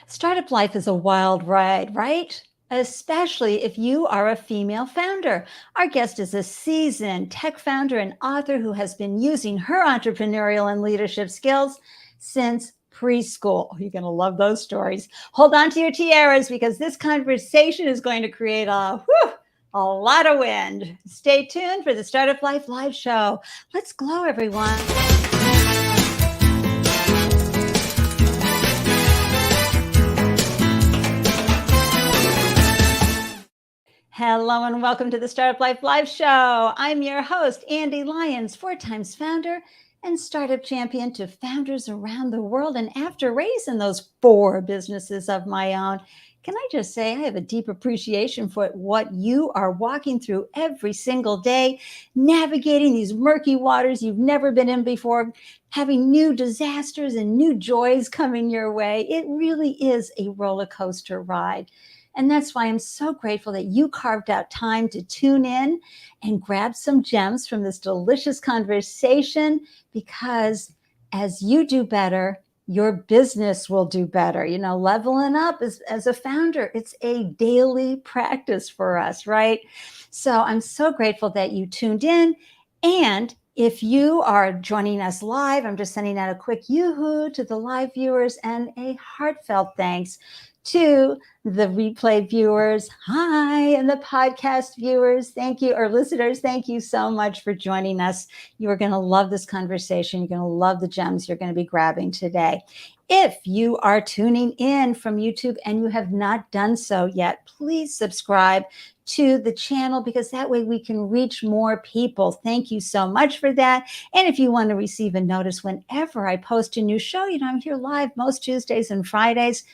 Startup life is a wild ride, right? Especially if you are a female founder. Our guest is a seasoned tech founder and author who has been using her entrepreneurial and leadership skills since preschool. You're going to love those stories. Hold on to your tiaras because this conversation is going to create a lot of wind. Stay tuned for the Startup Life Live show. Let's glow, everyone. Hello and welcome to the Startup Life Live show. I'm your host, Ande, Lyons, 4 times founder and startup champion to founders around the world. And after raising those 4 businesses of my own, can I just say I have a deep appreciation for what you are walking through every single day, navigating these murky waters you've never been in before, having new disasters and new joys coming your way. It really is a roller coaster ride. And that's why I'm so grateful that you carved out time to tune in and grab some gems from this delicious conversation, because as you do better, your business will do better. You know, leveling up as a founder, it's a daily practice for us, right? So I'm so grateful that you tuned in. And if you are joining us live, I'm just sending out a quick yoo-hoo to the live viewers and a heartfelt thanks to the replay viewers. Hi, and the podcast viewers. Thank you, or listeners. Thank you so much for joining us. You are going to love this conversation. You're going to love the gems you're going to be grabbing today. If you are tuning in from YouTube and you have not done so yet, please subscribe to the channel, because that way we can reach more people. Thank you so much for that. And if you want to receive a notice whenever I post a new show, you know, I'm here live most Tuesdays and Fridays.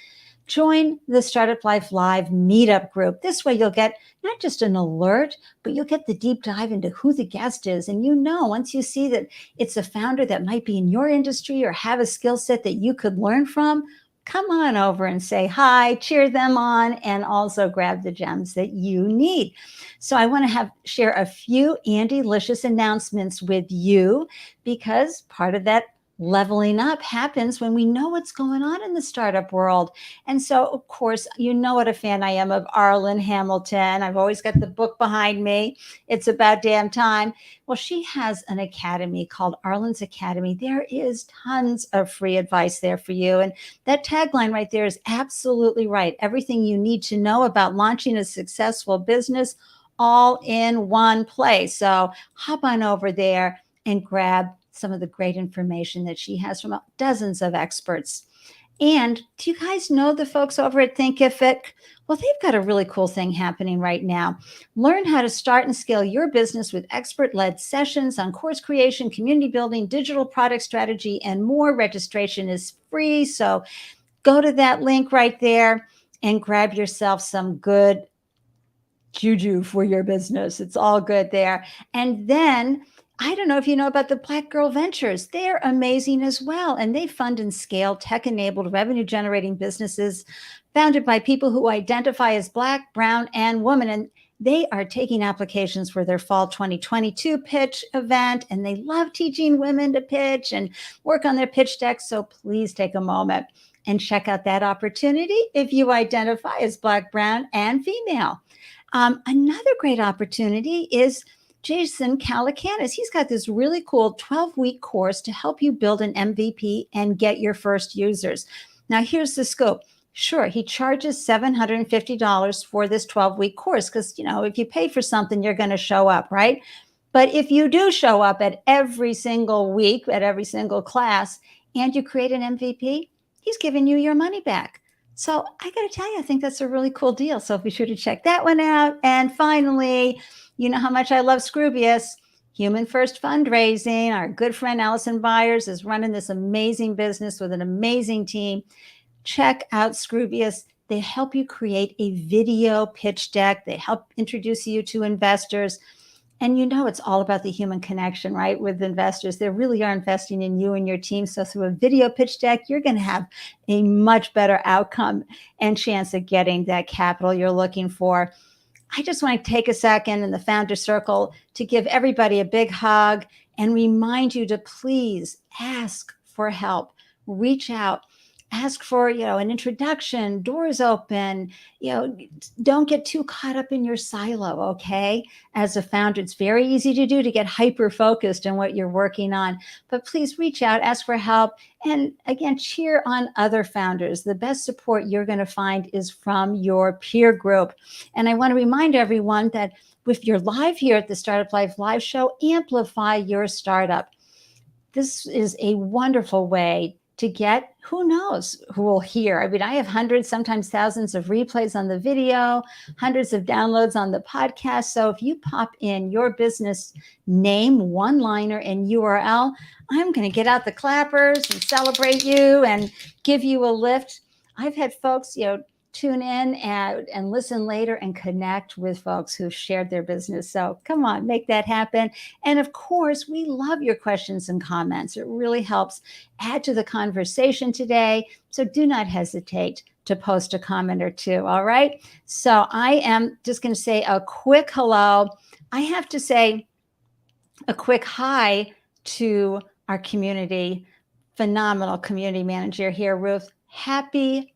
Join the Startup Life Live meetup group. This way you'll get not just an alert, but you'll get the deep dive into who the guest is. And you know, once you see that it's a founder that might be in your industry or have a skill set that you could learn from, come on over and say hi, cheer them on, and also grab the gems that you need. So I want to share a few Andelicious announcements with you, because part of that leveling up happens when we know what's going on in the startup world. And so, of course, you know what a fan I am of Arlen Hamilton. I've always got the book behind me. It's About Damn Time. Well, she has an academy called Arlen's Academy. There is tons of free advice there for you. And that tagline right there is absolutely right. Everything you need to know about launching a successful business, all in one place. So hop on over there and grab some of the great information that she has from dozens of experts. And do you guys know the folks over at Thinkific? Well, they've got a really cool thing happening right now. Learn how to start and scale your business with expert-led sessions on course creation, community building, digital product strategy, and more. Registration is free. So go to that link right there and grab yourself some good juju for your business. It's all good there. And then I don't know if you know about the Black Girl Ventures. They're amazing as well. And they fund and scale tech-enabled revenue-generating businesses founded by people who identify as Black, Brown, and woman. And they are taking applications for their fall 2022 pitch event. And they love teaching women to pitch and work on their pitch decks. So please take a moment and check out that opportunity if you identify as Black, Brown, and female. Another great opportunity is Jason Calacanis. He's got this really cool 12-week course to help you build an MVP and get your first users. Now, here's the scope. Sure, he charges $750 for this 12-week course because, you know, if you pay for something, you're going to show up, right? But if you do show up at every single week, at every single class, and you create an MVP, he's giving you your money back. So I got to tell you, I think that's a really cool deal. So be sure to check that one out. And finally, you know how much I love Scroobius. Human First Fundraising. Our good friend Allison Byers is running this amazing business with an amazing team. Check out Scroobius. They help you create a video pitch deck. They help introduce you to investors. And you know, it's all about the human connection, right? With investors, they really are investing in you and your team. So through a video pitch deck, you're going to have a much better outcome and chance of getting that capital you're looking for. I just want to take a second in the Founder Circle to give everybody a big hug and remind you to please ask for help. Reach out. ask for, an introduction, doors open, don't get too caught up in your silo. Okay. As a founder, it's very easy to do, to get hyper focused on what you're working on, but please reach out, ask for help. And again, cheer on other founders. The best support you're going to find is from your peer group. And I want to remind everyone that if you're live here at the Startup Life Live Show, amplify your startup. This is a wonderful way to get, who knows who will hear. I mean, I have hundreds, sometimes thousands of replays on the video, hundreds of downloads on the podcast. So if you pop in your business name, one-liner, and URL, I'm going to get out the clappers and celebrate you and give you a lift. I've had folks, tune in and listen later and connect with folks who've shared their business. So come on, make that happen. And of course, we love your questions and comments. It really helps add to the conversation today. So do not hesitate to post a comment or two. All right. So I am just going to say a quick hello. I have to say a quick hi to our community, phenomenal community manager here, Ruth. Happy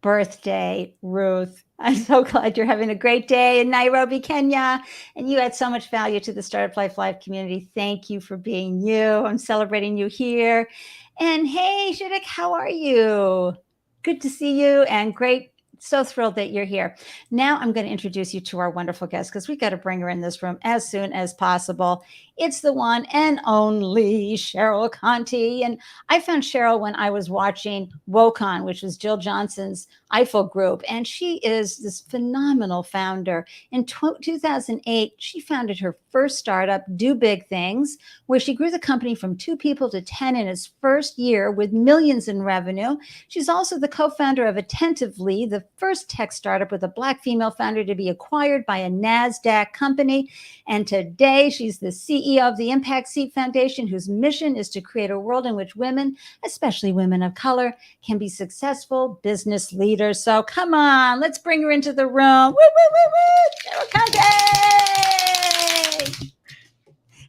birthday, Ruth. I'm so glad you're having a great day in Nairobi, Kenya. And you add so much value to the Startup Life Live community. Thank you for being you. I'm celebrating you here. And hey, Shiddick, how are you? Good to see you and great. So thrilled that you're here. Now I'm going to introduce you to our wonderful guest because we got to bring her in this room as soon as possible. It's the one and only Cheryl Contee. And I found Cheryl when I was watching WOCON, which was Jill Johnson's Eiffel Group. And she is this phenomenal founder. In 2008, she founded her first startup, Do Big Things, where she grew the company from 2 people to 10 in its first year with millions in revenue. She's also the co-founder of Attentively, the first tech startup with a Black female founder to be acquired by a NASDAQ company. And today she's the CEO of the Impact Seat Foundation, whose mission is to create a world in which women, especially women of color, can be successful business leaders. So come on, let's bring her into the room. Woo, woo, woo, woo! Cheryl Contee!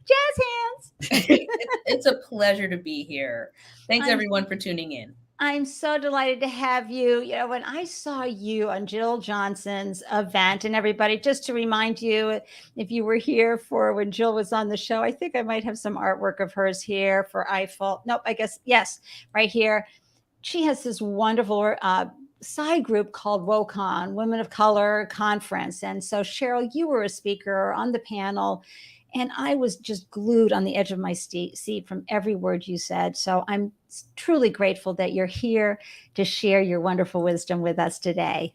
Jazz hands. It's a pleasure to be here. Thanks everyone for tuning in. I'm so delighted to have you. When I saw you on Jill Johnson's event, and everybody, just to remind you, if you were here for when Jill was on the show, I think I might have some artwork of hers here for Eiffel. Nope, I guess, yes, right here. She has this wonderful side group called WOCON, Women of Color Conference. And so, Cheryl, you were a speaker on the panel. And I was just glued on the edge of my seat from every word you said. So I'm truly grateful that you're here to share your wonderful wisdom with us today.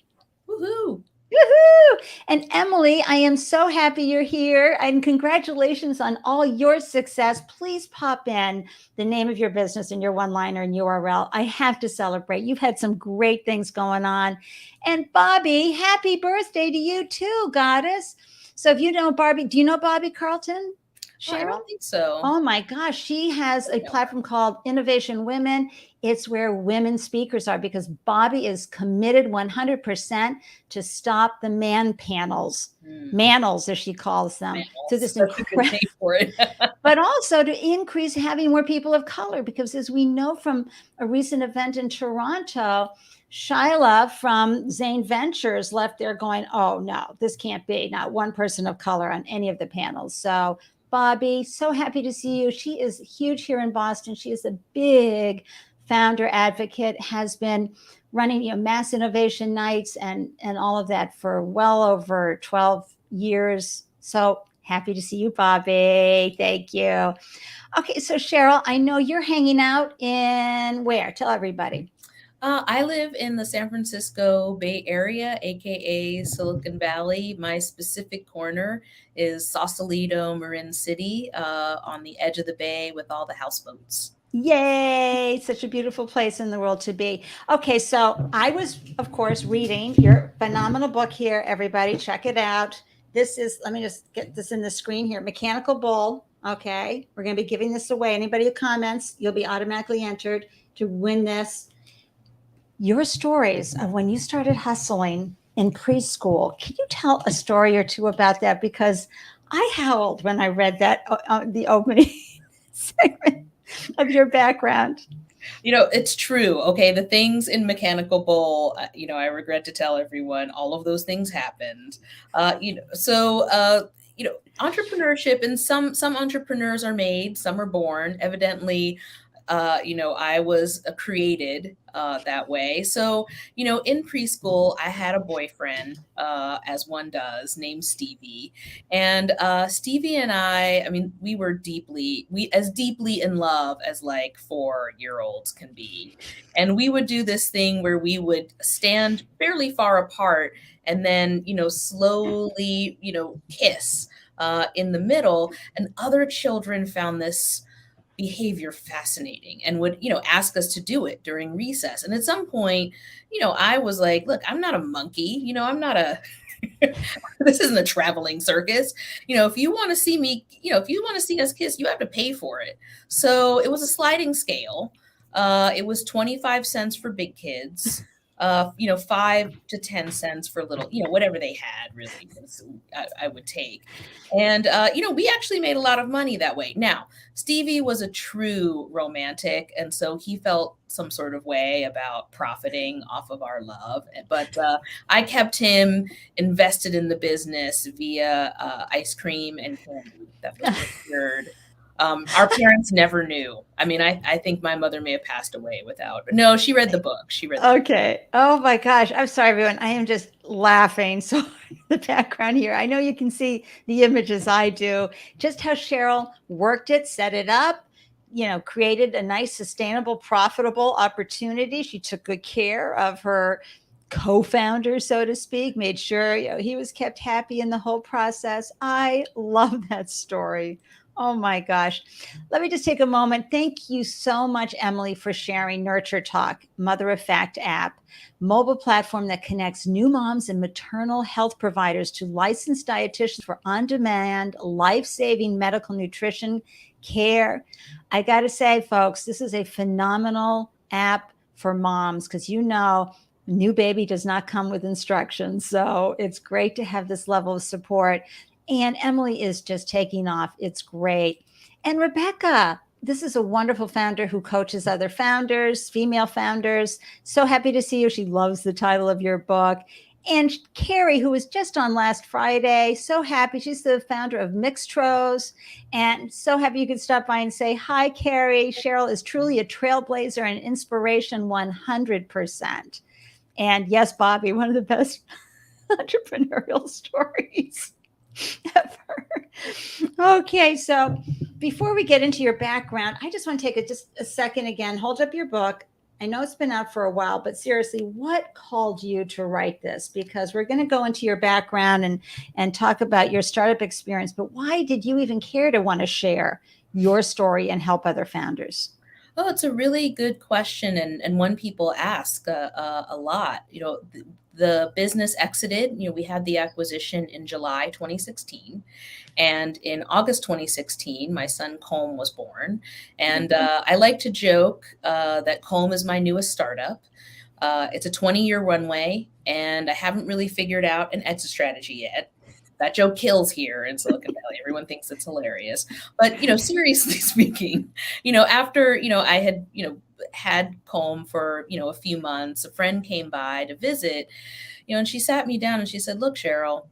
Woohoo! Woohoo! And Emily, I am so happy you're here. And congratulations on all your success. Please pop in the name of your business and your one-liner and URL. I have to celebrate. You've had some great things going on. And Bobby, happy birthday to you too, goddess. So if you know Barbie, do you know Bobby Carlton? Cheryl? I don't think so. Oh my gosh. She has a platform called Innovation Women. It's where women speakers are, because Bobby is committed 100% to stop the man panels, manels, as she calls them. So this incredible name for it. But also to increase having more people of color, because as we know from a recent event in Toronto, Shyla from Zane Ventures left there going, oh no, this can't be, not one person of color on any of the panels. So Bobby, so happy to see you. She is huge here in Boston. She is a big founder advocate, has been running mass innovation nights and all of that for well over 12 years. So happy to see you, Bobby. Thank you. Okay, so Cheryl, I know you're hanging out in where? Tell everybody. I live in the San Francisco Bay Area, aka Silicon Valley. My specific corner is Sausalito, Marin City, on the edge of the bay with all the houseboats. Yay, such a beautiful place in the world to be. Okay, so I was, of course, reading your phenomenal book here. Everybody, check it out. This is, let me just get this in the screen here, Mechanical Bull. Okay, we're going to be giving this away. Anybody who comments, you'll be automatically entered to win this. Your stories of when you started hustling in preschool. Can you tell a story or two about that? Because I howled when I read that, the opening segment of your background. It's true. Okay. The things in Mechanical Bull, I regret to tell everyone all of those things happened. Entrepreneurship, and some entrepreneurs are made, some are born. Evidently, I was created that way. So, in preschool, I had a boyfriend, as one does, named Stevie. And Stevie and I mean, we as deeply in love as like 4-year-olds can be. And we would do this thing where we would stand fairly far apart and then, slowly, kiss in the middle. And other children found this behavior fascinating and would, ask us to do it during recess. And at some point, I was like, look, I'm not a monkey, I'm not a this isn't a traveling circus. If you want to see me, if you want to see us kiss, you have to pay for it. So it was a sliding scale. It was 25 cents for big kids, 5 to 10 cents for little, whatever they had really, I would take. And, we actually made a lot of money that way. Now, Stevie was a true romantic. And so he felt some sort of way about profiting off of our love. But I kept him invested in the business via ice cream and candy that was procured. Our parents never knew. I mean, I think my mother may have passed away without. No, she read the book. Okay. Oh my gosh. I'm sorry, everyone. I am just laughing. So the background here, I know you can see the images I do, just how Cheryl worked it, set it up, created a nice, sustainable, profitable opportunity. She took good care of her co-founder, so to speak, made sure he was kept happy in the whole process. I love that story. Oh my gosh. Let me just take a moment. Thank you so much, Emily, for sharing Nurture Talk, Mother of Fact app, mobile platform that connects new moms and maternal health providers to licensed dietitians for on-demand, life-saving medical nutrition care. I got to say, folks, this is a phenomenal app for moms because new baby does not come with instructions. So it's great to have this level of support. And Emily is just taking off. It's great. And Rebecca, this is a wonderful founder who coaches other founders, female founders. So happy to see you. She loves the title of your book. And Carrie, who was just on last Friday, so happy. She's the founder of Mixtros. And so happy you could stop by and say, hi, Carrie. Cheryl is truly a trailblazer and inspiration 100%. And yes, Bobby, one of the best entrepreneurial stories ever. Okay, so before we get into your background, I just want to take just a second again, hold up your book. I know it's been out for a while, but seriously, what called you to write this? Because we're going to go into your background and talk about your startup experience, but why did you even care to want to share your story and help other founders? Oh, it's a really good question, and one people ask a lot. The business exited. We had the acquisition in July 2016, and in August 2016, my son Colm was born. And I like to joke that Colm is my newest startup. It's a 20-year runway, and I haven't really figured out an exit strategy yet. That joke kills here in Silicon Valley. Everyone thinks it's hilarious. But, seriously speaking, after, I had Colm for, a few months, a friend came by to visit, and she sat me down and she said, look, Cheryl,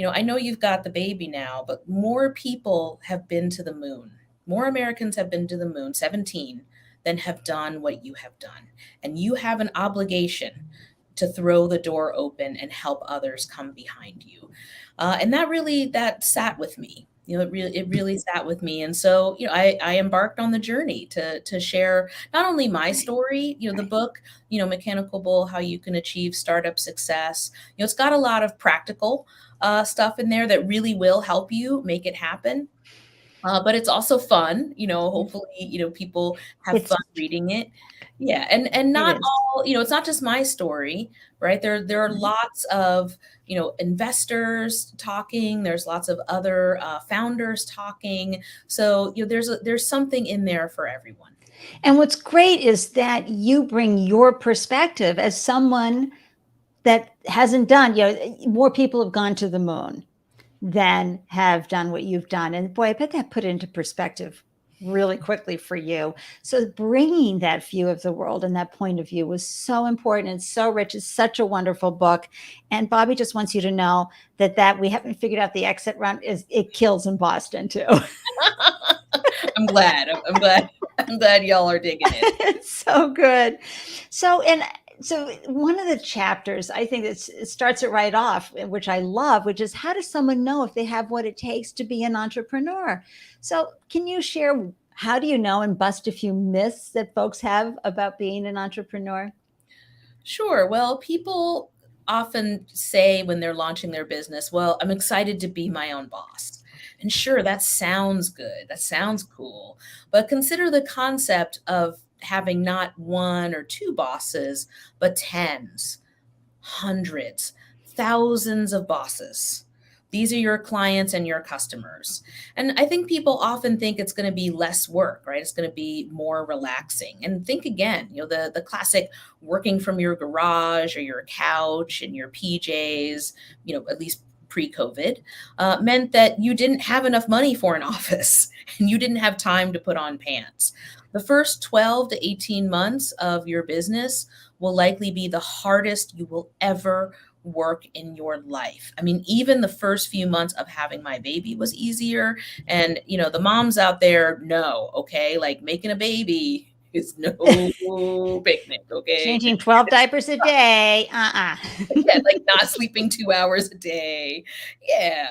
I know you've got the baby now, but more people have been to the moon. More Americans have been to the moon, 17, than have done what you have done. And you have an obligation to throw the door open and help others come behind you. And that sat with me. It really sat with me. And so, I embarked on the journey to share not only my story, the book, Mechanical Bull, How You Can Achieve Startup Success. It's got a lot of practical stuff in there that really will help you make it happen. But it's also fun, hopefully, people have fun reading it. Yeah. And not all, it's not just my story, right? There are lots of, investors talking. There's lots of other founders talking. So, there's something in there for everyone. And what's great is that you bring your perspective as someone that hasn't done, more people have gone to the moon than have done what you've done. And boy, I bet that put it into perspective really quickly for you. So bringing that view of the world and that point of view was so important. It's so rich. It's such a wonderful book. And Bobby just wants you to know that we haven't figured out the exit route is it kills in Boston too. I'm glad. I'm glad. I'm glad y'all are digging it. It's so good. So one of the chapters, I think it starts it right off, which I love, which is how does someone know if they have what it takes to be an entrepreneur? So can you share, how do you know, and bust a few myths that folks have about being an entrepreneur? Sure. Well, people often say when they're launching their business, well, I'm excited to be my own boss. And sure, that sounds good. That sounds cool. But consider the concept of having not one or two bosses, but tens, hundreds, thousands of bosses. These are your clients and your customers. And I think people often think it's going to be less work, right? It's going to be more relaxing. And think again, the classic working from your garage or your couch and your PJs, at least pre-COVID, meant that you didn't have enough money for an office and you didn't have time to put on pants. The first 12 to 18 months of your business will likely be the hardest you will ever work in your life. I mean, even the first few months of having my baby was easier. And, the moms out there know, okay, like making a baby is no picnic, okay? Changing 12 diapers a day. Yeah, like not sleeping 2 hours a day. Yeah,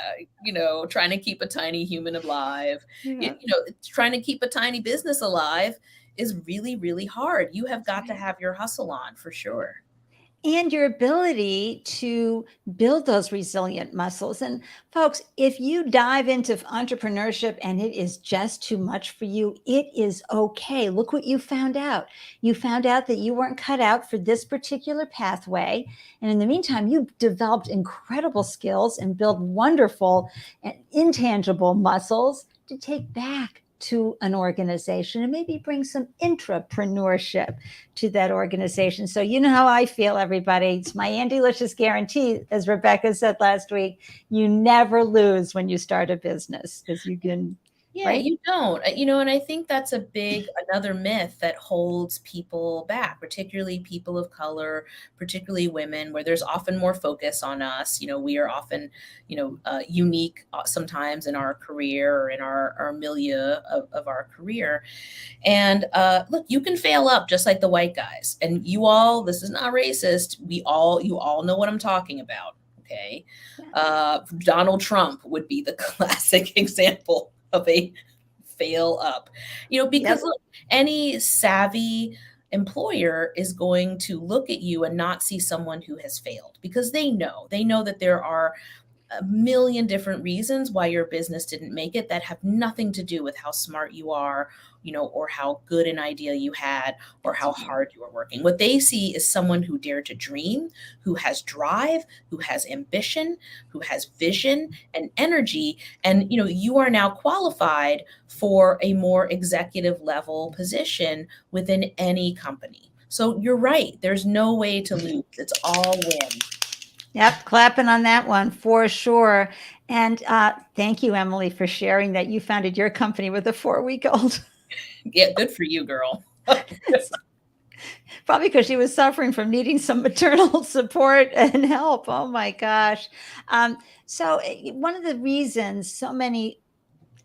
trying to keep a tiny human alive. Yeah. Trying to keep a tiny business alive is really, really hard. You have got to have your hustle on for sure. And your ability to build those resilient muscles. And folks, if you dive into entrepreneurship and it is just too much for you, it is okay. Look what you found out. You found out that you weren't cut out for this particular pathway. And in the meantime, you developed incredible skills and built wonderful and intangible muscles to take back to an organization and maybe bring some intrapreneurship to that organization. So you know how I feel, everybody. It's my Andelicious guarantee, as Rebecca said last week, you never lose when you start a business because you can. Yeah, Right? you don't. And I think that's another myth that holds people back, particularly people of color, particularly women, where there's often more focus on us. We are often, unique sometimes in our career or in our milieu of our career. And look, you can fail up just like the white guys. And this is not racist. You all know what I'm talking about. Okay. Donald Trump would be the classic example of a fail up, because Yep. look, any savvy employer is going to look at you and not see someone who has failed because they know that there are a million different reasons why your business didn't make it that have nothing to do with how smart you are, or how good an idea you had, or how hard you are working. What they see is someone who dared to dream, who has drive, who has ambition, who has vision and energy. And, you are now qualified for a more executive level position within any company. So you're right. There's no way to lose. It's all win. Yep, clapping on that one for sure. And thank you, Emily, for sharing that you founded your company with a 4-week-old. Yeah, good for you, girl. Probably because she was suffering from needing some maternal support and help. Oh my gosh. So one of the reasons so many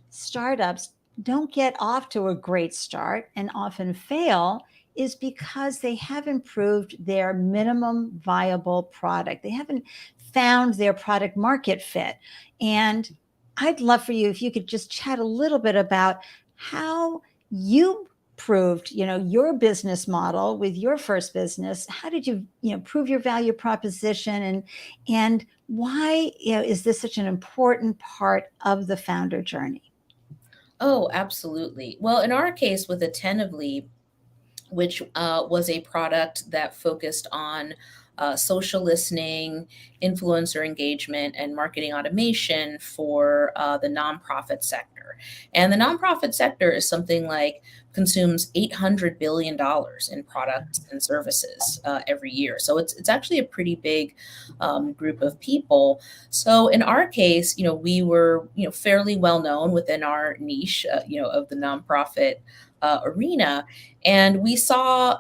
startups don't get off to a great start and often fail is because they haven't proved their minimum viable product. They haven't found their product market fit. And I'd love for you if you could just chat a little bit about how you proved, your business model with your first business. How did you, prove your value proposition, and why, is this such an important part of the founder journey? Oh, absolutely. Well, in our case, with Attentively, which was a product that focused on social listening, influencer engagement, and marketing automation for the nonprofit sector. And the nonprofit sector is something like consumes $800 billion in products and services every year. So it's actually a pretty big group of people. So in our case, we were, fairly well known within our niche, of the nonprofit arena. And we saw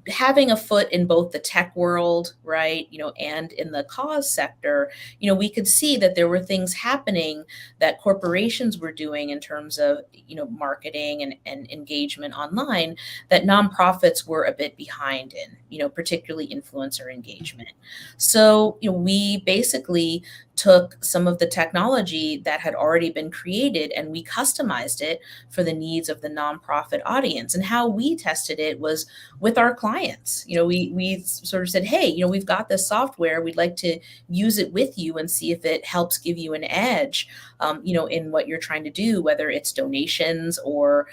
having a foot in both the tech world, right, and in the cause sector, we could see that there were things happening that corporations were doing in terms of, marketing and engagement online that nonprofits were a bit behind in, particularly influencer engagement. So, we basically took some of the technology that had already been created and we customized it for the needs of the nonprofit audience. And how we tested it was with our clients. We sort of said, hey, we've got this software. We'd like to use it with you and see if it helps give you an edge, in what you're trying to do, whether it's donations or,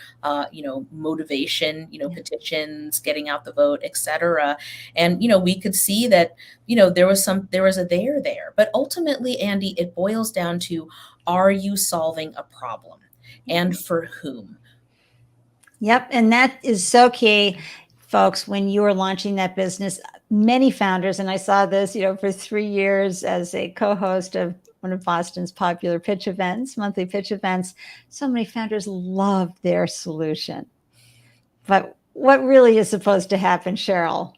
motivation, petitions, getting out the vote, etc. And, we could see that, there was a there, but ultimately, Ande, it boils down to, are you solving a problem and for whom? Yep. And that is so key, folks, when you are launching that business. Many founders, and I saw this, for 3 years as a co-host of one of Boston's popular pitch events, monthly pitch events, so many founders love their solution. But what really is supposed to happen, Cheryl?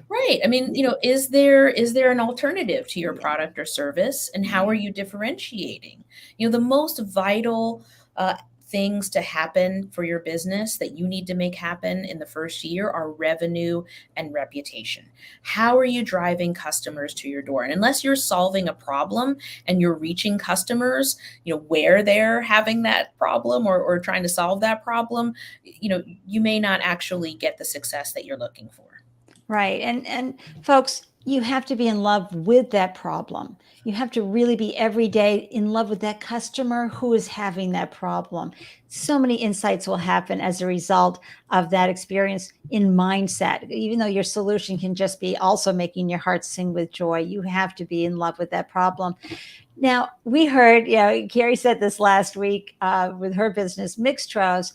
Right. I mean, is there an alternative to your product or service, and how are you differentiating? The most vital things to happen for your business that you need to make happen in the first year are revenue and reputation. How are you driving customers to your door? And unless you're solving a problem and you're reaching customers, where they're having that problem or trying to solve that problem, you may not actually get the success that you're looking for. Right. And folks, you have to be in love with that problem. You have to really be every day in love with that customer who is having that problem. So many insights will happen as a result of that experience in mindset. Even though your solution can just be also making your heart sing with joy, you have to be in love with that problem. Now, we heard, Carrie said this last week with her business, Mixtros,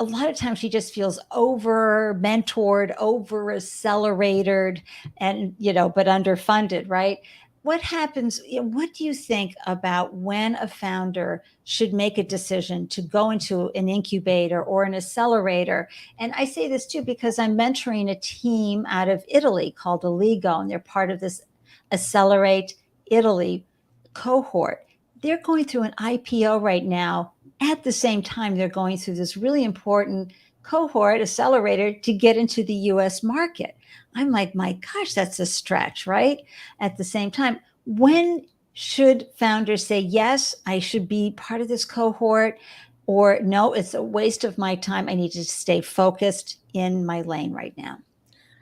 a lot of times she just feels over mentored, over accelerated, and, but underfunded, right? What happens? What do you think about when a founder should make a decision to go into an incubator or an accelerator? And I say this too because I'm mentoring a team out of Italy called Aligo, and they're part of this Accelerate Italy cohort. They're going through an IPO right now. At the same time, they're going through this really important cohort accelerator to get into the US market. I'm like, my gosh, that's a stretch, right? At the same time, when should founders say, yes, I should be part of this cohort, or no, it's a waste of my time. I need to stay focused in my lane right now?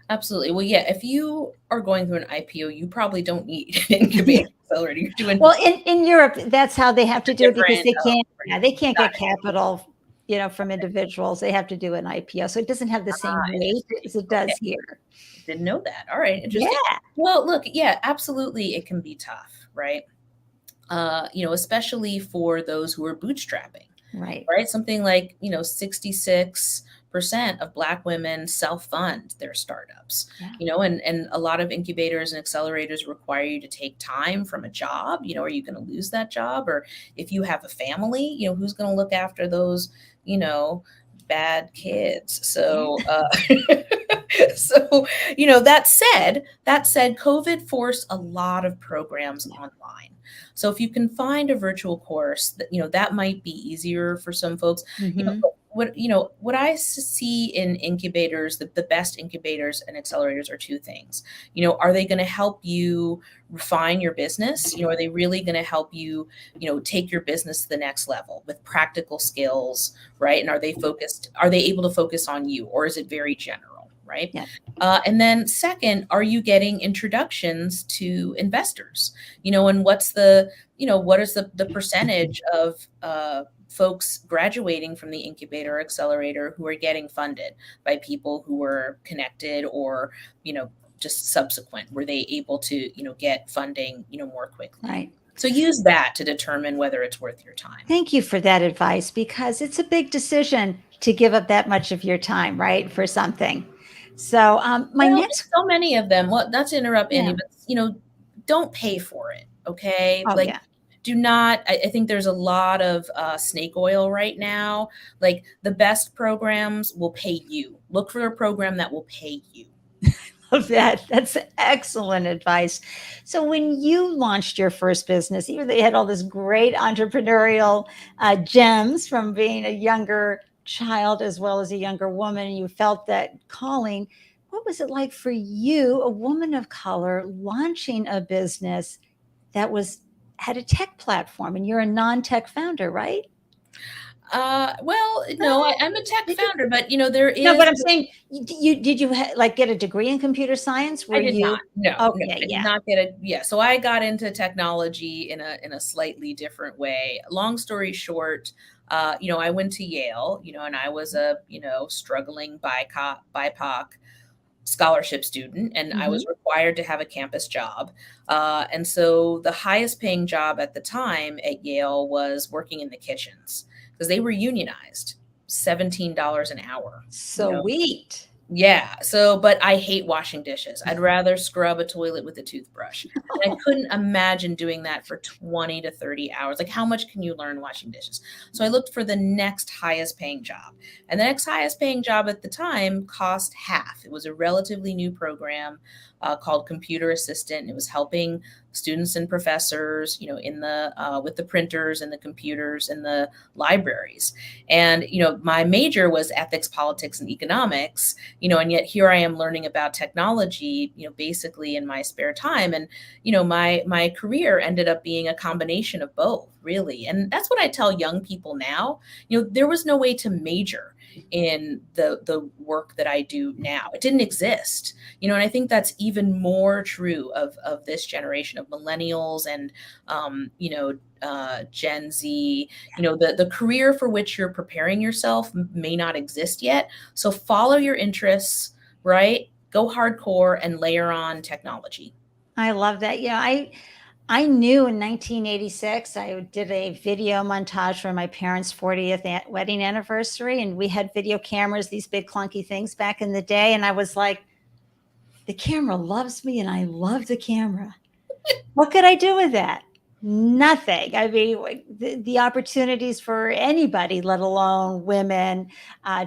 Absolutely. Well, yeah, if you are going through an IPO, you probably don't need an incubator accelerator. You're doing Well, in Europe, that's how they have to do it because they can't. Right. Yeah, they can't Got get capital, from individuals. They have to do an IPO, so it doesn't have the same weight as it does Okay. here. Didn't know that. All right, Yeah, interesting. Well, look, yeah, absolutely, it can be tough, right? Especially for those who are bootstrapping, right. right? Something like 66% of Black women self-fund their startups. Yeah. And a lot of incubators and accelerators require you to take time from a job. Are you going to lose that job? Or if you have a family, who's going to look after those, bad kids? So so that said, COVID forced a lot of programs online. So if you can find a virtual course that that might be easier for some folks. Mhm. What I see in incubators, the best incubators and accelerators are two things. Are they going to help you refine your business? Are they really going to help you, take your business to the next level with practical skills, right? And are they able to focus on you, or is it very general? Right. Yeah. And then second, are you getting introductions to investors? And what is the percentage of folks graduating from the incubator or accelerator who are getting funded by people who are connected or, just subsequent? Were they able to, get funding, more quickly? Right. So use that to determine whether it's worth your time. Thank you for that advice, because it's a big decision to give up that much of your time, right, for something. So my Well, next, so many of them, well, not to interrupt, Andy, yeah. but, don't pay for it. Okay. Oh, Like, yeah. do not, I think there's a lot of snake oil right now. Like, the best programs will pay you. Look for a program that will pay you. Of that. That's excellent advice. So when you launched your first business, even though you had all this great entrepreneurial gems from being a younger child as well as a younger woman, and you felt that calling, what was it like for you, a woman of color, launching a business that had a tech platform, and you're a non-tech founder, right? Well, no, I'm a tech Did you? founder, but there No, is. but I'm saying, did you like get a degree in computer science? I Were did not. you? No, Okay, I did yeah. not get it. Yeah, so I got into technology in a slightly different way. Long story short, I went to Yale, and I was a struggling BIPOC scholarship student, and I Hmm. was required to have a campus job. And so the highest paying job at the time at Yale was working in the kitchens because they were unionized, $17 an hour. Sweet. Yeah. So, but I hate washing dishes. I'd rather scrub a toilet with a toothbrush. And I couldn't imagine doing that for 20 to 30 hours. Like, how much can you learn washing dishes? So I looked for the next highest paying job. And the next highest paying job at the time cost half. It was a relatively new program called Computer Assistant. It was helping students and professors, in the with the printers and the computers and the libraries. And my major was ethics, politics, and economics. And yet here I am learning about technology, basically in my spare time. And my career ended up being a combination of both, really. And that's what I tell young people now. There was no way to major in the work that I do now. It didn't exist. And I think that's even more true of this generation of millennials and Gen Z. The career for which you're preparing yourself may not exist yet. So follow your interests, right? Go hardcore and layer on technology. I love that. Yeah, I knew in 1986 I did a video montage for my parents' 40th wedding anniversary, and we had video cameras, these big clunky things back in the day, and I was like, the camera loves me and I love the camera. What could I do with that? Nothing. I mean, the opportunities for anybody, let alone women,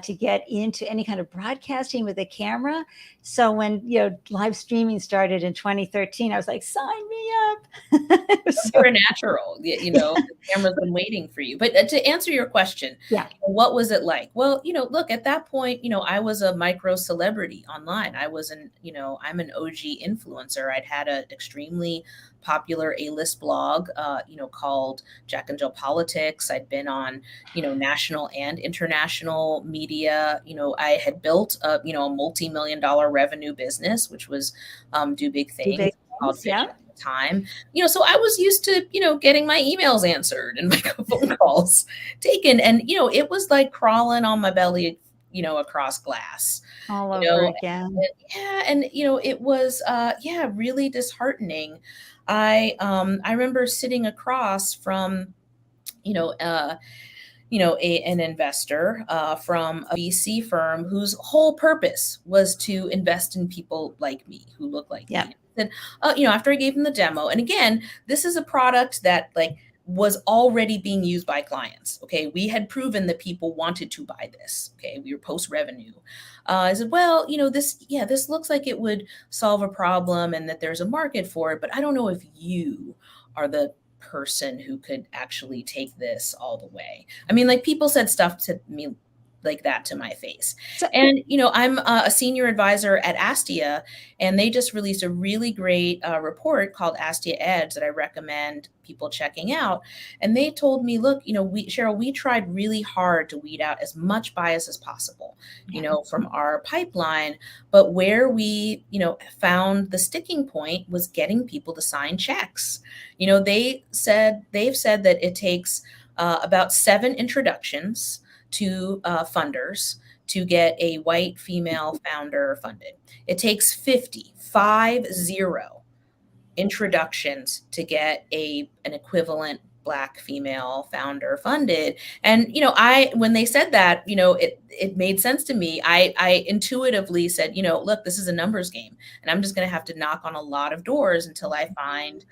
to get into any kind of broadcasting with a camera. So when live streaming started in 2013, I was like, sign me up. So, You're a natural. The camera's been waiting for you. But to answer your question, yeah, what was it like? Well, look, at that point, I was a micro celebrity online. I'm an OG influencer. I'd had an extremely popular A-list blog, called Jack and Jill Politics. I'd been on, national and international media. I had built a multi-million dollar revenue business, which was Do Big do Things, big called things. Yeah. Fission at the time. So I was used to, getting my emails answered and my phone calls taken. And, it was like crawling on my belly, across glass, All you over know, again. yeah. And, it was, really disheartening. I remember sitting across from, you know, uh, an investor from a VC firm whose whole purpose was to invest in people like me who look like Yeah. me. And after I gave him the demo, and again, this is a product that was already being used by clients. Okay, we had proven that people wanted to buy this. Okay, we were post revenue. I said, well, this looks like it would solve a problem and that there's a market for it, but I don't know if you are the person who could actually take this all the way. I mean, people said stuff to me like that to my face. So, And, I'm a senior advisor at Astia, and they just released a really great report called Astia Edge that I recommend people checking out. And they told me, look, Cheryl, we tried really hard to weed out as much bias as possible, from our pipeline. But where we, found the sticking point was getting people to sign checks. They've said that it takes about 7 introductions to funders to get a white female founder funded. It takes 50 introductions to get an equivalent Black female founder funded. And, when they said that, it made sense to me. I intuitively said, look, this is a numbers game, and I'm just going to have to knock on a lot of doors until I find,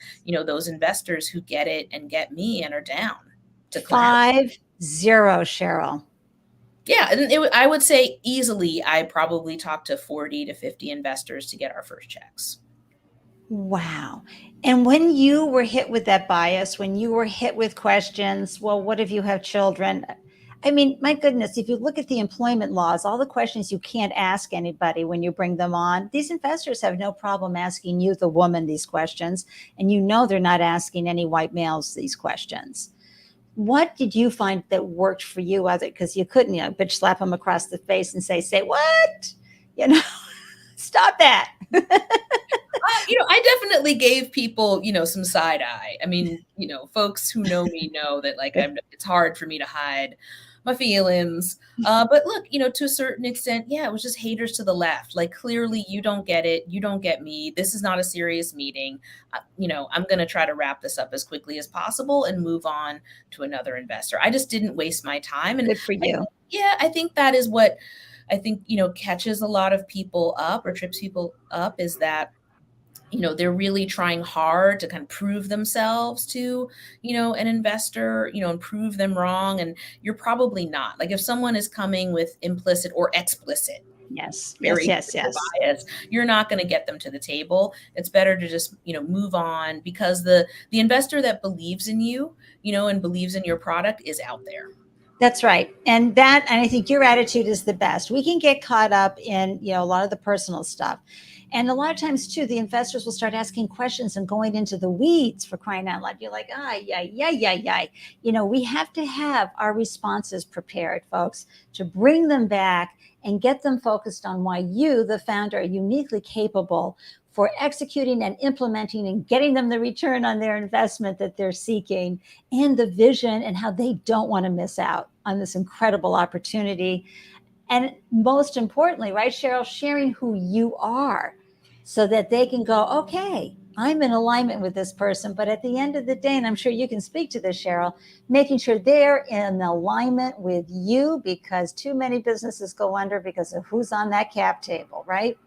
those investors who get it and get me and are down to collaborate. 50, Cheryl. Yeah. And I would say easily, I probably talked to 40 to 50 investors to get our first checks. Wow. And when you were hit with that bias, when you were hit with questions, well, what if you have children? I mean, my goodness, if you look at the employment laws, all the questions you can't ask anybody when you bring them on, these investors have no problem asking you, the woman, these questions. And they're not asking any white males these questions. What did you find that worked for you? Because you couldn't, bitch slap them across the face and say what? Stop that. I definitely gave people, some side eye. I mean, folks who know me know that it's hard for me to hide my feelings. But look, to a certain extent, yeah, it was just haters to the left. Like, clearly you don't get it. You don't get me. This is not a serious meeting. I'm going to try to wrap this up as quickly as possible and move on to another investor. I just didn't waste my time. And good for you. I think that is what I think, catches a lot of people up or trips people up, is that they're really trying hard to kind of prove themselves to, an investor, and prove them wrong. And you're probably not. Like, if someone is coming with implicit or explicit, yes, bias, you're not going to get them to the table. It's better to just, move on, because the investor that believes in you, and believes in your product is out there. That's right. And I think your attitude is the best. We can get caught up in, a lot of the personal stuff. And a lot of times too, the investors will start asking questions and going into the weeds, for crying out loud. You're like, we have to have our responses prepared, folks, to bring them back and get them focused on why you, the founder, are uniquely capable for executing and implementing and getting them the return on their investment that they're seeking, and the vision, and how they don't want to miss out on this incredible opportunity. And most importantly, right, Cheryl, sharing who you are so that they can go, okay, I'm in alignment with this person. But at the end of the day, and I'm sure you can speak to this, Cheryl, making sure they're in alignment with you, because too many businesses go under because of who's on that cap table, right?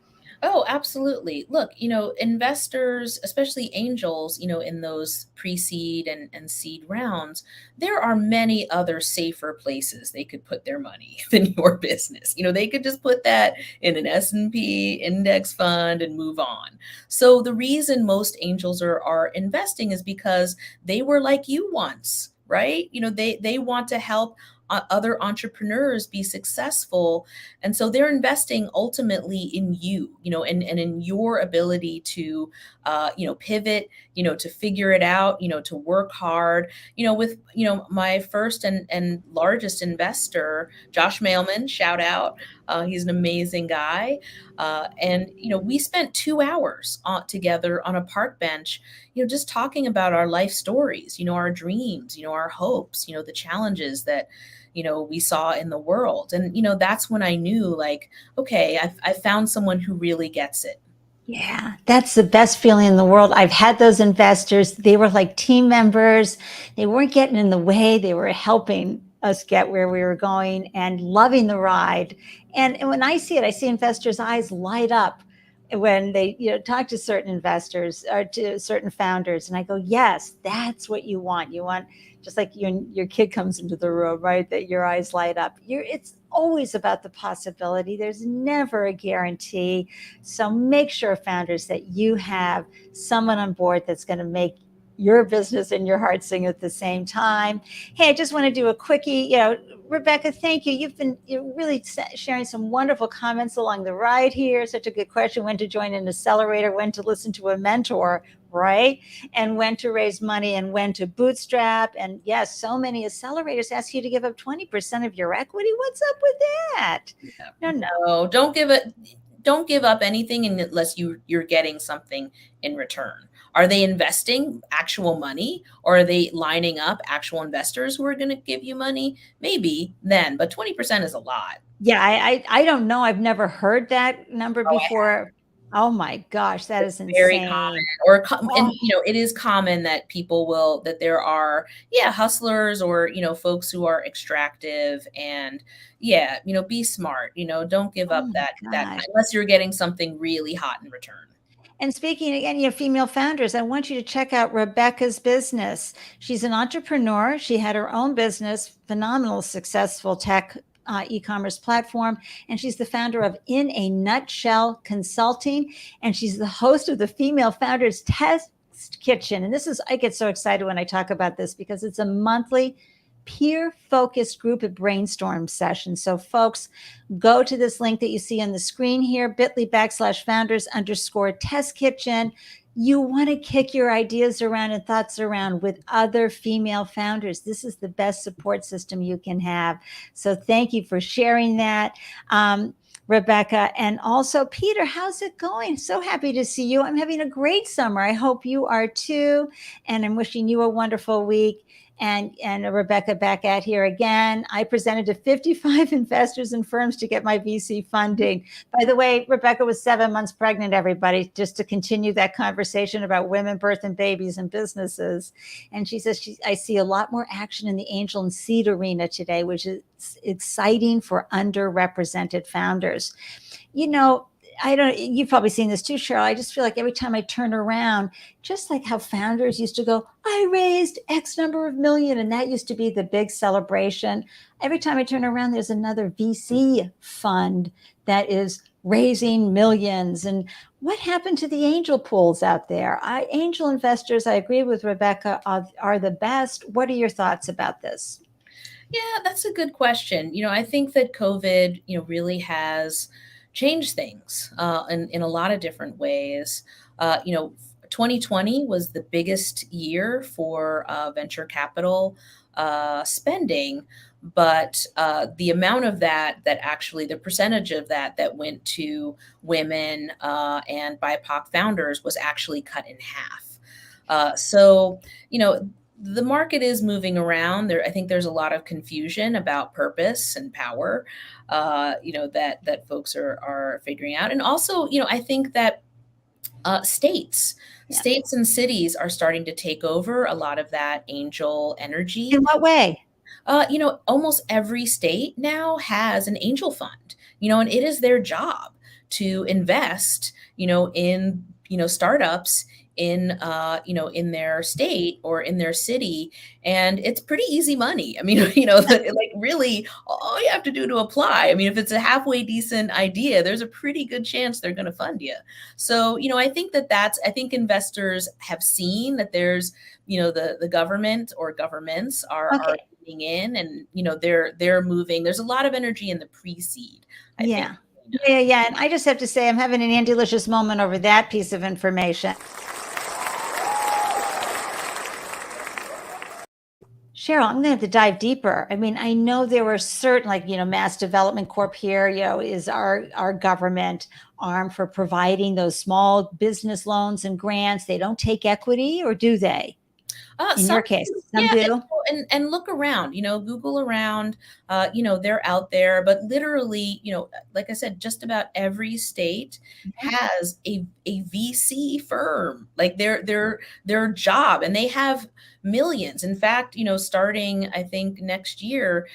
Oh, absolutely. Look, investors, especially angels, in those pre-seed and seed rounds, there are many other safer places they could put their money than your business. They could just put that in an S&P index fund and move on. So the reason most angels are investing is because they were like you once, right? They want to help other entrepreneurs be successful. And so they're investing ultimately in you, and in your ability to, pivot, to figure it out, to work hard, with, my first and largest investor, Josh Mailman, shout out. He's an amazing guy. And we spent 2 hours together on a park bench, just talking about our life stories, our dreams, our hopes, the challenges that, we saw in the world. And, that's when I knew, like, okay, I found someone who really gets it. Yeah, that's the best feeling in the world. I've had those investors. They were like team members. They weren't getting in the way. They were helping us get where we were going and loving the ride. And when I see it, I see investors' eyes light up when they talk to certain investors or to certain founders. And I go, yes, that's what you want. You want, just like your kid comes into the room, right, that your eyes light up. It's always about the possibility. There's never a guarantee. So make sure, founders, that you have someone on board that's going to make your business and your heart sing at the same time. Hey, I just want to do a quickie. Rebecca, thank you. You've been really sharing some wonderful comments along the ride here. Such a good question. When to join an accelerator, when to listen to a mentor, right? And when to raise money, and when to bootstrap. And yes, so many accelerators ask you to give up 20% of your equity. What's up with that? Yeah. No, don't give up anything unless you're getting something in return. Are they investing actual money, or are they lining up actual investors who are going to give you money? Maybe then, but 20% is a lot. Yeah, I don't know. I've never heard that number Oh, I have. before. Oh my gosh, that It's is very common, insane. and Oh, it is common that that there are, yeah, hustlers or, folks who are extractive and, yeah, be smart, don't give oh up my that gosh. unless you're getting something really hot in return. And speaking again, female founders, I want you to check out Rebecca's business. She's an entrepreneur. She had her own business, phenomenal, successful tech e-commerce platform, and she's the founder of In a Nutshell Consulting, and she's the host of the Female Founders Test Kitchen. And I get so excited when I talk about this because it's a monthly peer focused group of brainstorm sessions. So, folks, go to this link that you see on the screen here, bit.ly/founders_test kitchen. You want to kick your ideas around and thoughts around with other female founders. This is the best support system you can have. So thank you for sharing that. Rebecca, and also Peter, how's it going? So happy to see you. I'm having a great summer. I hope you are too. And I'm wishing you a wonderful week. And Rebecca back at here again. I presented to 55 investors and firms to get my VC funding. By the way, Rebecca was 7 months pregnant, everybody, just to continue that conversation about women, birth, and babies and businesses. And she says, I see a lot more action in the angel and seed arena today, which is exciting for underrepresented founders. You've probably seen this too, Cheryl. I just feel like every time I turn around, just like how founders used to go, I raised X number of million, and that used to be the big celebration. Every time I turn around, there's another VC fund that is raising millions. And what happened to the angel pools out there? Angel investors, I agree with Rebecca, are the best. What are your thoughts about this? Yeah, that's a good question. I think that COVID, really has changed things in a lot of different ways. 2020 was the biggest year for venture capital spending, but the amount of that actually, the percentage of that went to women and BIPOC founders was actually cut in half. So, the market is moving around. I think there's a lot of confusion about purpose and power, that folks are figuring out. And also, I think that states, Yeah. states and cities are starting to take over a lot of that angel In energy. what way? Almost every state now has an angel fund, and it is their job to invest, in, startups in their state or in their city. And it's pretty easy money. I mean, like really all you have to do to apply. I mean, if it's a halfway decent idea, there's a pretty good chance they're going to fund you. So, I think investors have seen that there's, the government or governments are Okay. in, and they're moving. There's a lot of energy in the pre-seed, I think. Yeah. Yeah. And I just have to say, I'm having an Andelicious moment over that piece of information. Cheryl, I'm going to have to dive deeper. I mean, I know there were certain, like, Mass Development Corp here, is our government arm for providing those small business loans and grants. They don't take equity, or do they? In Some your case, do, some yeah, do. and look around, Google around, they're out there, but literally, like I said, just about every state has a VC firm, like their job, and they have millions. In fact, starting, I think, next year,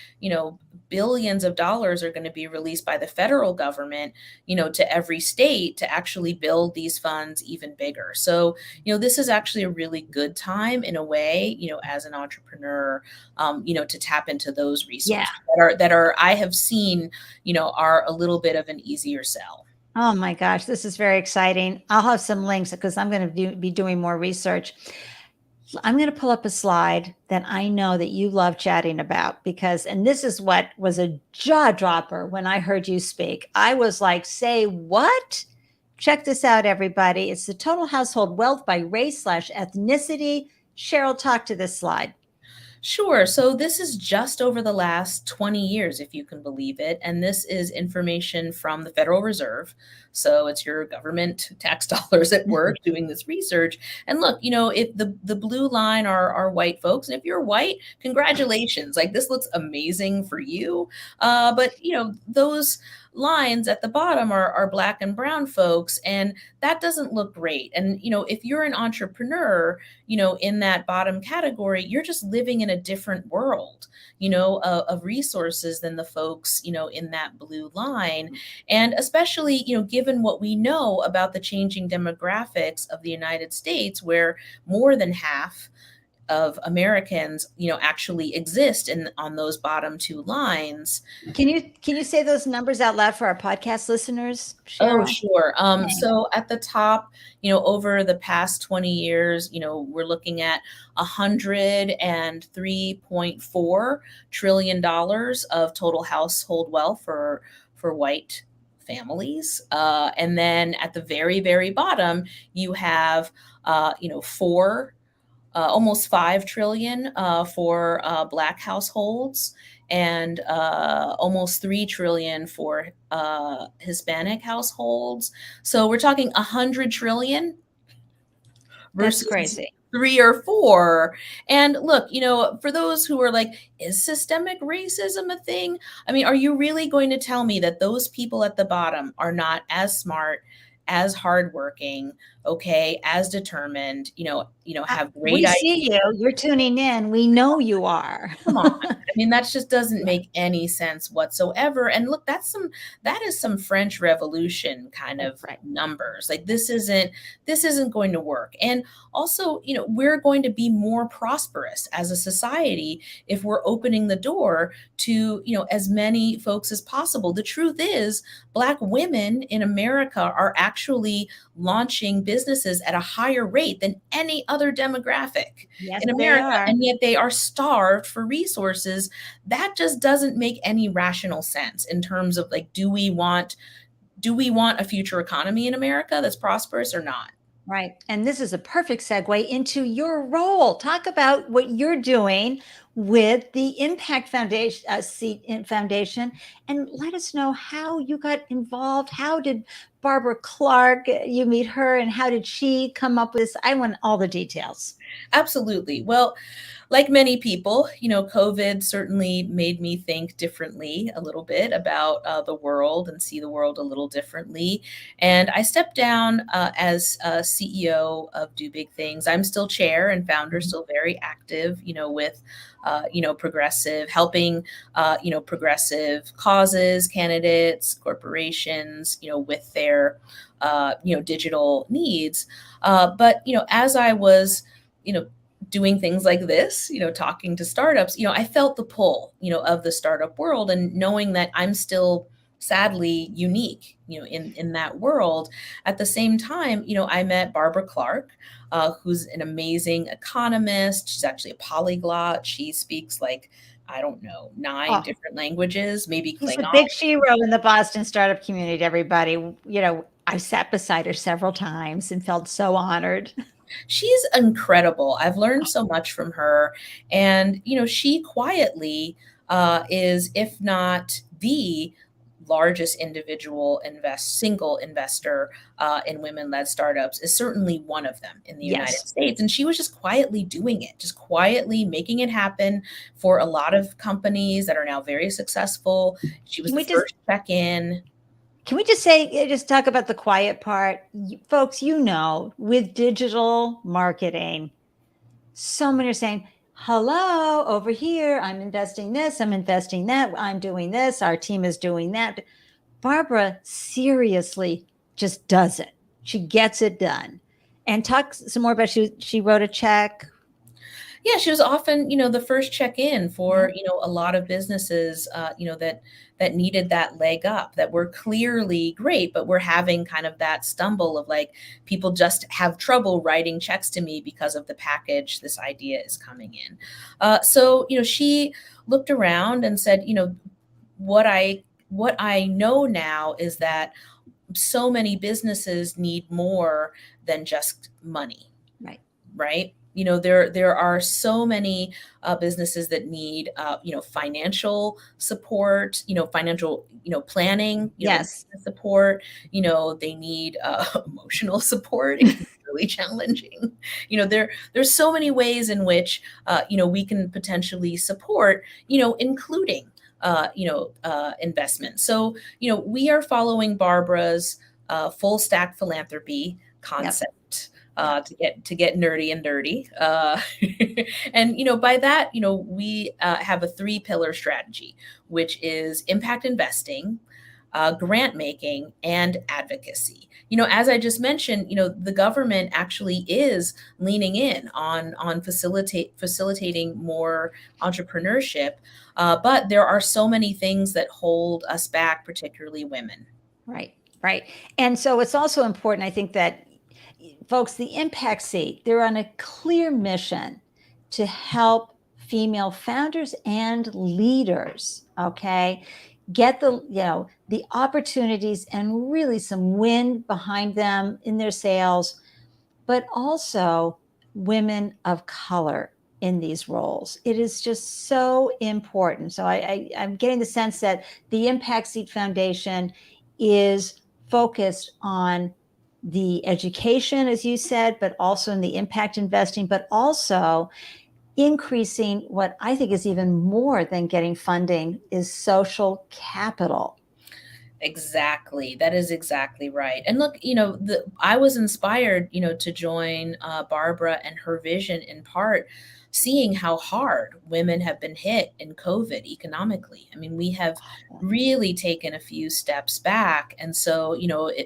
billions of dollars are going to be released by the federal government, to every state to actually build these funds even bigger. So, this is actually a really good time in a way, as an entrepreneur, to tap into those Yeah. resources that are I have seen, are a little bit of an easier sell. Oh my gosh, this is very exciting. I'll have some links because I'm going to be doing more research. I'm going to pull up a slide that I know that you love chatting about and this is what was a jaw dropper when I heard you speak. I was like, say what? Check this out, everybody. It's the total household wealth by race/ethnicity. Cheryl, talk to this slide. Sure. So this is just over the last 20 years, if you can believe it. And this is information from the Federal Reserve. So it's your government tax dollars at work doing this research. And look, if the blue line are white folks, and if you're white, congratulations. Like, this looks amazing for you. But those lines at the bottom are black and brown folks, and that doesn't look great. And if you're an entrepreneur, in that bottom category, you're just living in a different world, of resources than the folks, in that blue line. And especially, given what we know about the changing demographics of the United States, where more than half of Americans, actually exist on those bottom two lines. Can you say those numbers out loud for our podcast listeners, Oh, Cheryl? sure. Thanks. So at the top, over the past 20 years, we're looking at $103.4 trillion of total household wealth for white families. And then at the very, very bottom, you have, almost 5 trillion for Black households, and almost 3 trillion for Hispanic households. So we're talking 100 trillion That's versus crazy. 3 or 4. And look, for those who are like, is systemic racism a thing? I mean, are you really going to tell me that those people at the bottom are not as smart, as hardworking, okay, as determined, have great We ideas? see you. You're tuning in. We know you are. Come on. I mean, that just doesn't make any sense whatsoever. And look, that is some French Revolution kind of Right. numbers. Like, this isn't going to work. And also, we're going to be more prosperous as a society if we're opening the door to, as many folks as possible. The truth is, Black women in America are actually launching businesses at a higher rate than any other demographic Yes, in they America, are. and yet they are starved for resources. That just doesn't make any rational sense in terms of, like, do we want a future economy in America that's prosperous or not? Right. And this is a perfect segue into your role. Talk about what you're doing with the Impact Foundation, and let us know how you got involved. How did Barbara Clark, you meet her, and how did she come up with this? I want all the details. Absolutely. Well, like many people, COVID certainly made me think differently a little bit about the world and see the world a little differently. And I stepped down as CEO of Do Big Things. I'm still chair and founder, still very active, with progressive, helping, progressive causes, candidates, corporations, with their, digital needs. But, as I was, doing things like this, talking to startups, I felt the pull, of the startup world, and knowing that I'm still sadly unique, in that world. At the same time, I met Barbara Clark, who's an amazing economist. She's actually a polyglot. She speaks, like, I don't know, 9 different languages, maybe She's a Klingon. big hero in the Boston startup community, everybody. I sat beside her several times and felt so honored. She's incredible. I've learned so much from her. And, she quietly is, if not the largest individual single investor in women-led startups, is certainly one of them in the United States. And she was just quietly doing it, just quietly making it happen for a lot of companies that are now very successful. She was the first check in. Can we just talk about the quiet part? Folks, with digital marketing, so many are saying, hello, over here, I'm investing this, I'm investing that, I'm doing this, our team is doing that. Barbara seriously just does it. She gets it done. And talk some more about, she wrote a check. Yeah, she was often, the first check-in for, a lot of businesses, that needed that leg up, that were clearly great, but we're having kind of that stumble of, like, people just have trouble writing checks to me because of the package this idea is coming in. So, she looked around and said, what I know now is that so many businesses need more than just money. Right. Right. There are so many businesses that need financial support, financial planning, Yes. support. They need emotional support. It can be really challenging. There's so many ways in which we can potentially support, including investment. So we are following Barbara's full stack philanthropy Yep. concept. To get nerdy and dirty, and by that we have a 3-pillar strategy, which is impact investing, grant making, and advocacy. As I just mentioned, the government actually is leaning in on facilitating more entrepreneurship, but there are so many things that hold us back, particularly women. Right. Right. And so it's also important, I think, that folks, the Impact Seat, they're on a clear mission to help female founders and leaders, okay, get the opportunities and really some wind behind them in their sails, but also women of color in these roles. It is just so important. So I'm getting the sense that the Impact Seat Foundation is focused on the education, as you said, but also in the impact investing, but also increasing what I think is even more than getting funding is social capital. Exactly. That is exactly right. And look, I was inspired, to join Barbara and her vision in part, seeing how hard women have been hit in COVID economically. I mean, we have really taken a few steps back. And so,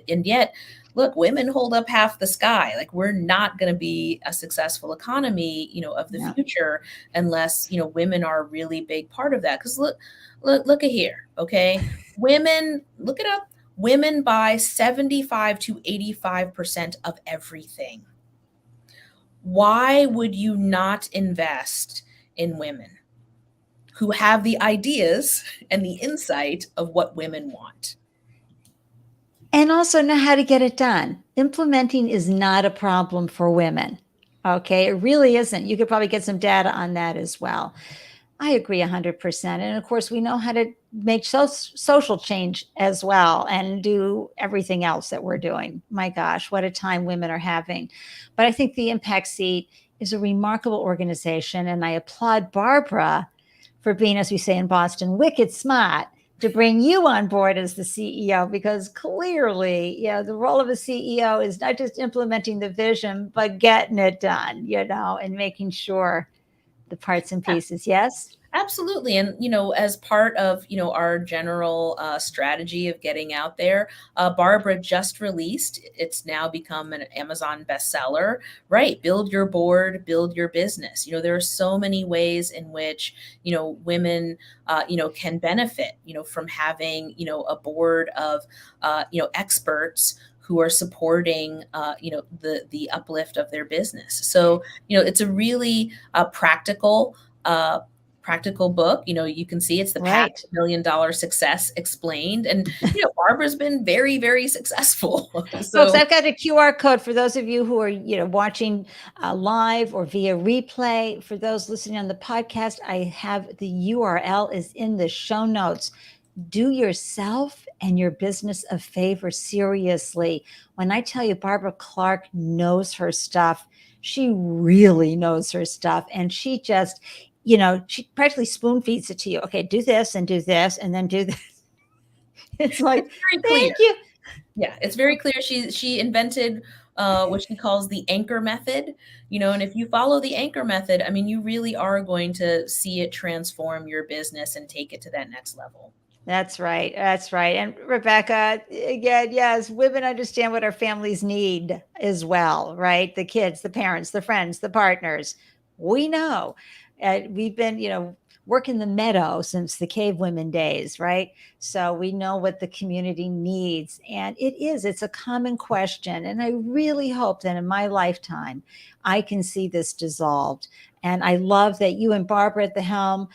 and yet, look, women hold up half the sky. Like, we're not going to be a successful economy, of the future unless, women are a really big part of that. Because look at here. Okay. Women, look it up. Women buy 75 to 85% of everything. Why would you not invest in women who have the ideas and the insight of what women want? And also know how to get it done. Implementing is not a problem for women. Okay, it really isn't. You could probably get some data on that as well. I agree 100%. And of course, we know how to make social change as well and do everything else that we're doing. My gosh, what a time women are having. But I think the Impact Seat is a remarkable organization. And I applaud Barbara for being, as we say in Boston, wicked smart to bring you on board as the CEO, because clearly, the role of a CEO is not just implementing the vision, but getting it done, and making sure the parts and pieces. Yes? Absolutely. And, as part of, our general strategy of getting out there, Barbara just released, it's now become an Amazon bestseller, right? Build your board, build your business. There are so many ways in which, women, can benefit, from having, a board of, experts who are supporting, the uplift of their business. So, it's a really practical book. You can see it's the path to $1 million success explained. And, Barbara's been very, very successful. So, folks, I've got a QR code for those of you who are, watching live or via replay. For those listening on the podcast, I have the URL is in the show notes. Do yourself and your business a favor, seriously. When I tell you Barbara Clark knows her stuff, she really knows her stuff. And she just, she practically spoon feeds it to you. Okay, do this and then do this. It's like, it's very clear. Thank you. Yeah, it's very clear. She invented what she calls the anchor method, and if you follow the anchor method, I mean, you really are going to see it transform your business and take it to that next level. That's right. That's right. And Rebecca, again, yes, women understand what our families need as well, right? The kids, the parents, the friends, the partners. We know. We've been, working the meadow since the cave women days, right? So we know what the community needs. And it's a common question. And I really hope that in my lifetime, I can see this dissolved. And I love that you and Barbara at the helm,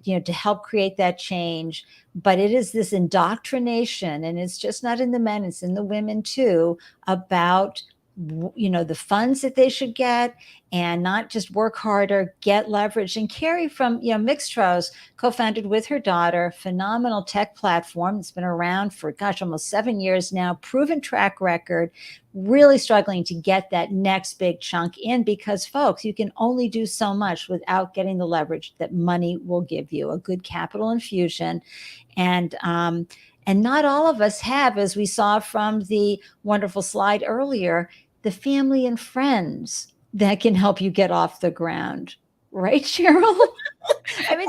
to help create that change. But it is this indoctrination, and it's just not in the men, it's in the women too, about the funds that they should get, and not just work harder, get leverage. And Carrie from, Mixtros co-founded with her daughter, phenomenal tech platform that's been around for, gosh, almost 7 years now, proven track record, really struggling to get that next big chunk in, because folks, you can only do so much without getting the leverage that money will give you, a good capital infusion. And not all of us have, as we saw from the wonderful slide earlier, the family and friends that can help you get off the ground. Right, Cheryl? I mean,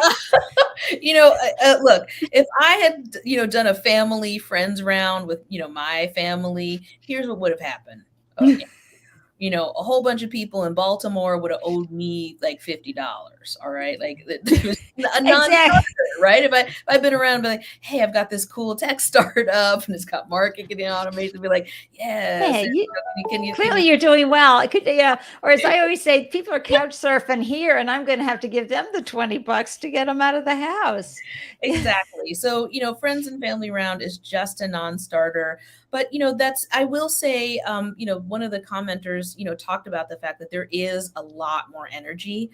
Look, if I had, done a family friends round with, my family, here's what would have happened. A whole bunch of people in Baltimore would have owed me like $50. All right. Like it was a non-starter, right? If I've been around and be like, hey, I've got this cool tech startup and it's got marketing automation, be like, yes. Clearly you're doing well. Or as I always say, people are couch surfing here and I'm going to have to give them the $20 to get them out of the house. Exactly. So, friends and family round is just a non-starter. But, I will say, one of the commenters, talked about the fact that there is a lot more energy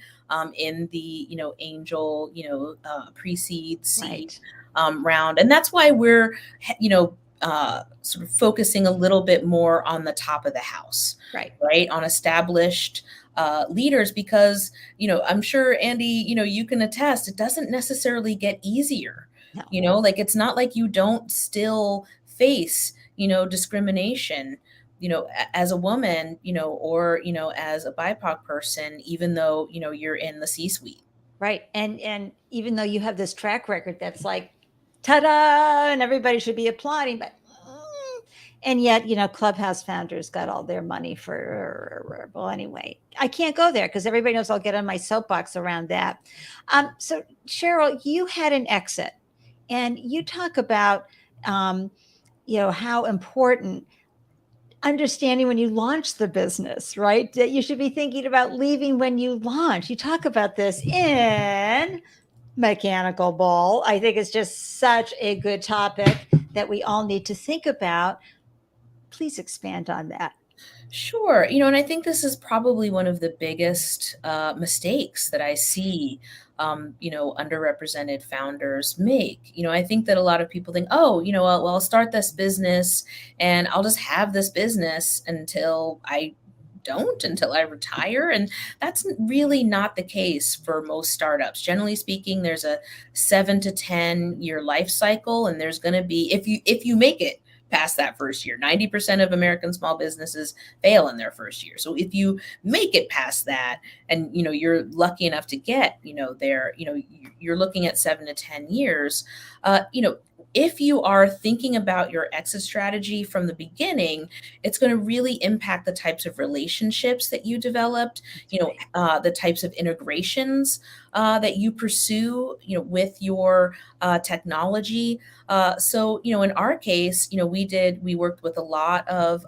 in the, angel, pre-seed, seed round. And that's why we're, sort of focusing a little bit more on the top of the house, right? On established leaders, because, I'm sure, Andy, you can attest, it doesn't necessarily get easier. No. Like it's not like you don't still face, discrimination, as a woman, or, as a BIPOC person, even though, you're in the C-suite. Right. And even though you have this track record that's like, ta-da, and everybody should be applauding, but and yet, Clubhouse founders got all their money for, well, anyway, I can't go there because everybody knows I'll get on my soapbox around that. So Cheryl, you had an exit and you talk about, how important understanding when you launch the business, right? That you should be thinking about leaving when you launch. You talk about this in Mechanical Bull. I think it's just such a good topic that we all need to think about. Please expand on that. Sure. And I think this is probably one of the biggest mistakes that I see, underrepresented founders make. I think that a lot of people think, oh, well, I'll start this business and I'll just have this business until I retire. And that's really not the case for most startups. Generally speaking, there's a 7 to 10 year life cycle, and there's going to be, if you make it past that first year, 90% of American small businesses fail in their first year. So if you make it past that and, you're lucky enough to get, there, you're looking at 7 to 10 years, if you are thinking about your exit strategy from the beginning, it's going to really impact the types of relationships that you developed, the types of integrations that you pursue, with your technology. So, in our case, we worked with a lot of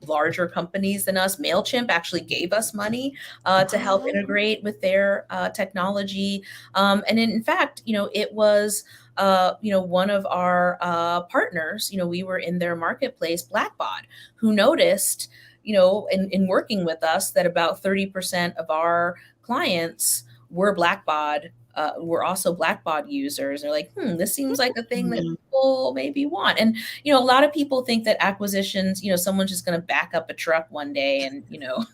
larger companies than us. MailChimp actually gave us money to help integrate with their technology. And in fact, it was one of our partners, we were in their marketplace, Blackbaud, who noticed, in working with us, that about 30% of our clients were Blackbaud, were also Blackbaud users. They're like, this seems like a thing that people maybe want. And, a lot of people think that acquisitions, someone's just going to back up a truck one day and,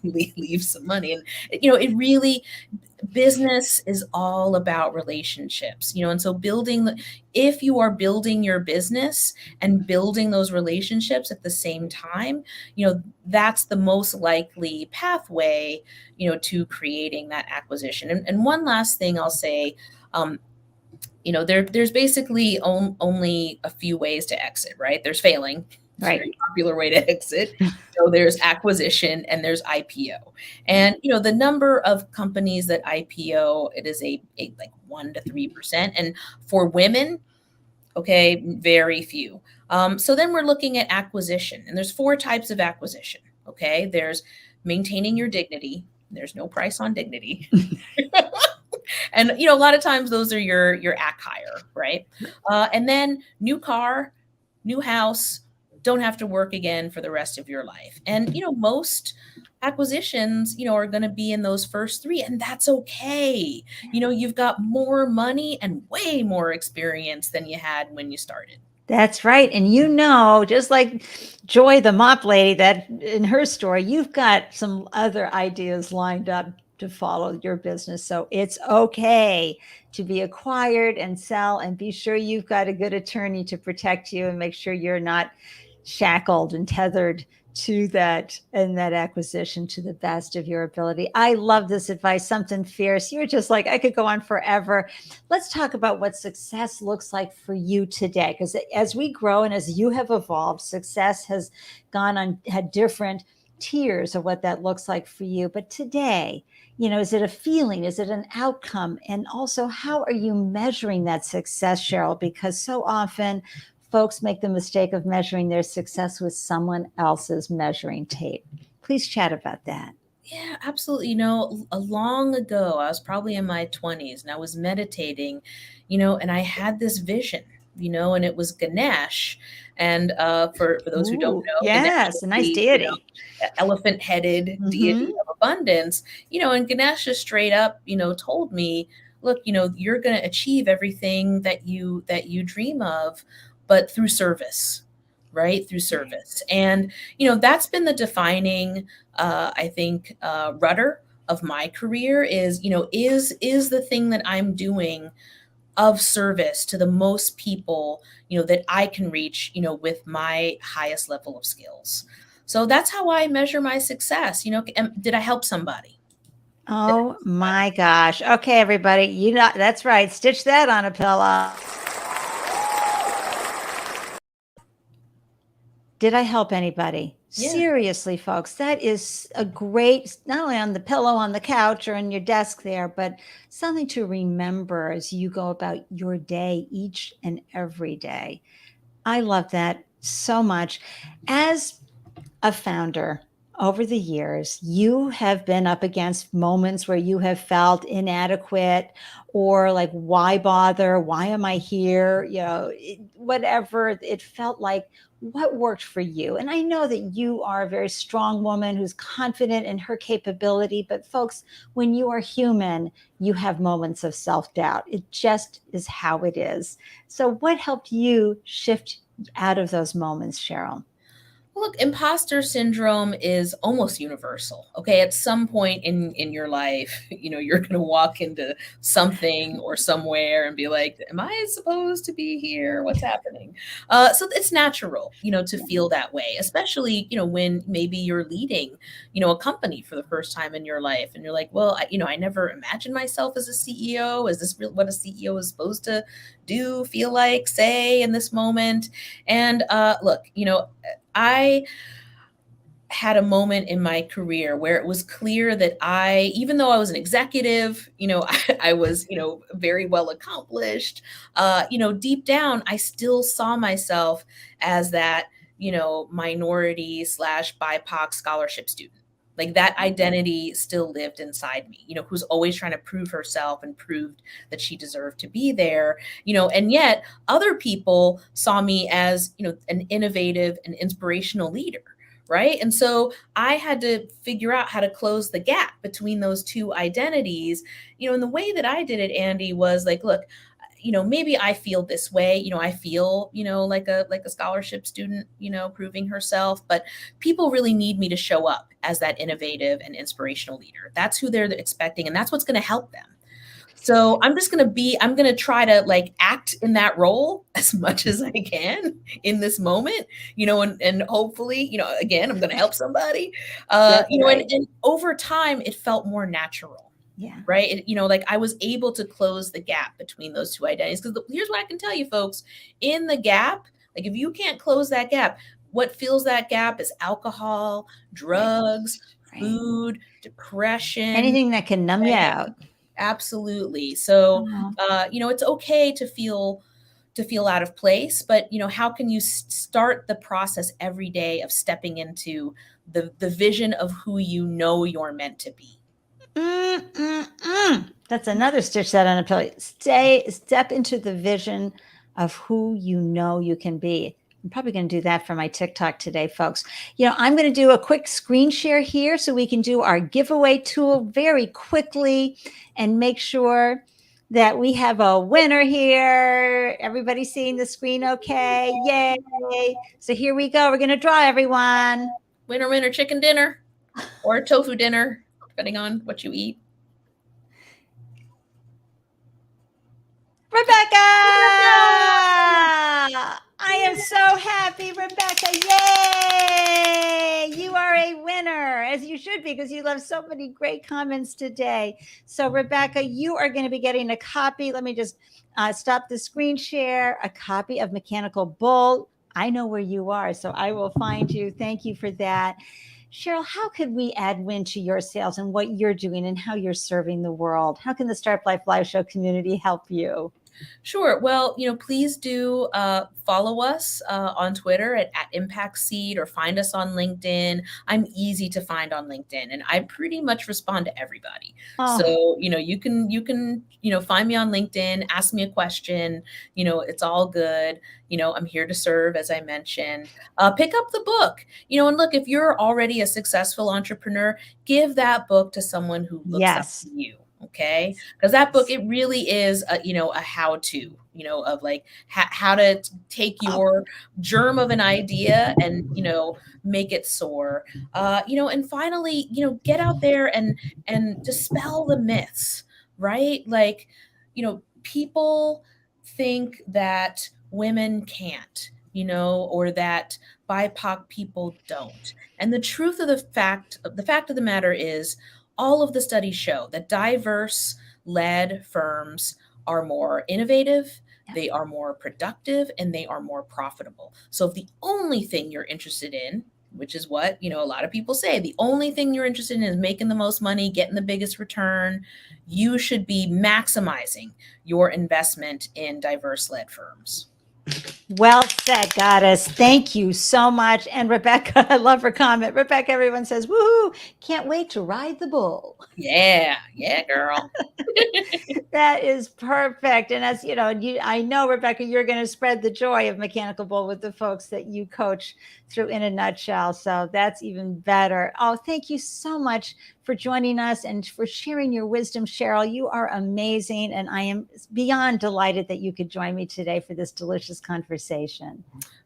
leave some money. And, it really, business is all about relationships, and so if you are building your business and building those relationships at the same time, that's the most likely pathway, to creating that acquisition. And one last thing I'll say, there's basically only a few ways to exit, right? There's failing. Right. Very popular way to exit. So there's acquisition and there's IPO. And, the number of companies that IPO, it is a like 1 to 3%. And for women, okay, very few. So then we're looking at acquisition, and there's 4 types of acquisition. Okay. There's maintaining your dignity. There's no price on dignity. And, a lot of times those are your acq hire, right? And then new car, new house, don't have to work again for the rest of your life. And, most acquisitions, are going to be in those first three, and that's okay. You've got more money and way more experience than you had when you started. That's right. And just like Joy, the mop lady, that in her story, you've got some other ideas lined up to follow your business. So it's okay to be acquired and sell, and be sure you've got a good attorney to protect you and make sure you're not shackled and tethered to that acquisition to the best of your ability. I love this advice. Something fierce. You're just like, I could go on forever. Let's talk about what success looks like for you today. Because as we grow and as you have evolved, success has had different tiers of what that looks like for you. But today, is it a feeling? Is it an outcome? And also, how are you measuring that success, Cheryl? Because so often folks make the mistake of measuring their success with someone else's measuring tape. Please chat about that. Yeah, absolutely. Long ago, I was probably in my 20s and I was meditating, and I had this vision, and it was Ganesh. And for those who don't know, Ganesh yes, is a nice deity. Elephant-headed deity of abundance, and Ganesh just straight up, told me, look, you're going to achieve everything that you dream of, but through service, right? Through service. And, that's been the defining, I think, rudder of my career is the thing that I'm doing of service to the most people, that I can reach, with my highest level of skills. So that's how I measure my success. Did I help somebody? Oh my gosh. Okay, everybody. That's right. Stitch that on a pillow. Did I help anybody? Yeah. Seriously, folks, that is a great, not only on the pillow on the couch or on your desk there, but something to remember as you go about your day each and every day. I love that so much. As a founder, over the years, you have been up against moments where you have felt inadequate or like, why bother? Why am I here? Whatever it felt like. What worked for you? And I know that you are a very strong woman who's confident in her capability, but folks, when you are human, you have moments of self-doubt. It just is how it is. So what helped you shift out of those moments, Cheryl? Look, imposter syndrome is almost universal. Okay. At some point in your life, you're going to walk into something or somewhere and be like, am I supposed to be here? What's happening? So it's natural, to feel that way, especially, when maybe you're leading, a company for the first time in your life. And you're like, well, I never imagined myself as a CEO. Is this what a CEO is supposed to do, feel like, say in this moment? And look, I had a moment in my career where it was clear that even though I was an executive, I was, very well accomplished, deep down, I still saw myself as that, minority / BIPOC scholarship student. Like that identity still lived inside me, who's always trying to prove herself and proved that she deserved to be there, and yet other people saw me as, an innovative and inspirational leader. Right. And so I had to figure out how to close the gap between those two identities, and the way that I did it, Ande, was like, look, maybe I feel this way, I feel, like a scholarship student, proving herself, but people really need me to show up as that innovative and inspirational leader. That's who they're expecting. And that's what's going to help them. So I'm going to try to like act in that role as much as I can in this moment, and hopefully, again, I'm going to help somebody, right. and over time it felt more natural. Yeah. Right. Like I was able to close the gap between those two identities. Because here's what I can tell you, folks, in the gap, like if you can't close that gap, what fills that gap is alcohol, drugs, right. food, depression, anything that can numb you out. Absolutely. So, it's okay to feel out of place, but how can you start the process every day of stepping into the vision of who you're meant to be? That's another stitch that on a pillow. Step into the vision of who you can be. I'm probably going to do that for my TikTok today, folks. I'm going to do a quick screen share here so we can do our giveaway tool very quickly and make sure that we have a winner here. Everybody seeing the screen okay? Yay. So here we go. We're going to draw, everyone. Winner, winner, chicken dinner or tofu dinner, depending on what you eat. Rebecca! I am so happy, Rebecca. Yay! You are a winner, as you should be, because you left so many great comments today. So, Rebecca, you are going to be getting a copy. Let me just stop the screen share. A copy of Mechanical Bull. I know where you are, so I will find you. Thank you for that. Cheryl, how could we add win to your sales and what you're doing and how you're serving the world? How can the Startup Life Live Show community help you? Sure. Well, please do follow us on Twitter at Impact Seed or find us on LinkedIn. I'm easy to find on LinkedIn and I pretty much respond to everybody. Oh. So, you can find me on LinkedIn, ask me a question, it's all good. I'm here to serve, as I mentioned. Pick up the book, and look, if you're already a successful entrepreneur, give that book to someone who looks up to you. Okay. Because that book, it really is, a how-to, of like how to take your germ of an idea and, make it soar, and finally, get out there and dispel the myths, right? Like, people think that women can't, or that BIPOC people don't. And the truth of the fact of the matter is, all of the studies show that diverse-led firms are more innovative, they are more productive, and they are more profitable. So if the only thing you're interested in, which is what, a lot of people say, the only thing you're interested in is making the most money, getting the biggest return, you should be maximizing your investment in diverse-led firms. Well said, Goddess. Thank you so much. And Rebecca, I love her comment. Rebecca, everyone says, woohoo, can't wait to ride the bull. Yeah, girl. That is perfect. And as I know, Rebecca, you're going to spread the joy of Mechanical Bull with the folks that you coach through In a Nutshell. So that's even better. Oh, thank you so much for joining us and for sharing your wisdom, Cheryl. You are amazing. And I am beyond delighted that you could join me today for this delicious conversation.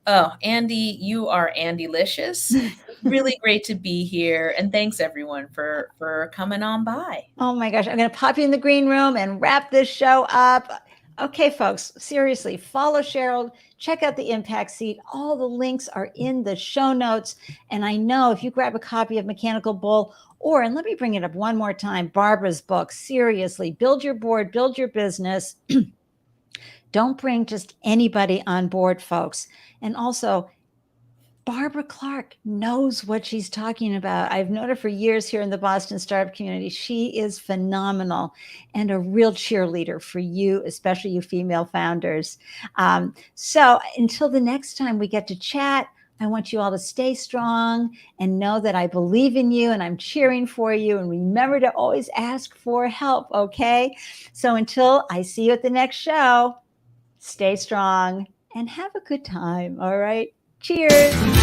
Oh, Ande, you are Andelicious. Really great to be here. And thanks everyone for coming on by. Oh my gosh. I'm going to pop you in the green room and wrap this show up. Okay, folks, seriously, follow Cheryl, check out the Impact Seed. All the links are in the show notes. And I know if you grab a copy of Mechanical Bull, and let me bring it up one more time, Barbara's book, seriously, build your board, build your business. Don't bring just anybody on board, folks. And also, Barbara Clark knows what she's talking about. I've known her for years here in the Boston startup community. She is phenomenal and a real cheerleader for you, especially you female founders. So until the next time we get to chat, I want you all to stay strong and know that I believe in you and I'm cheering for you. And remember to always ask for help, okay? So until I see you at the next show, stay strong and have a good time, all right? Cheers.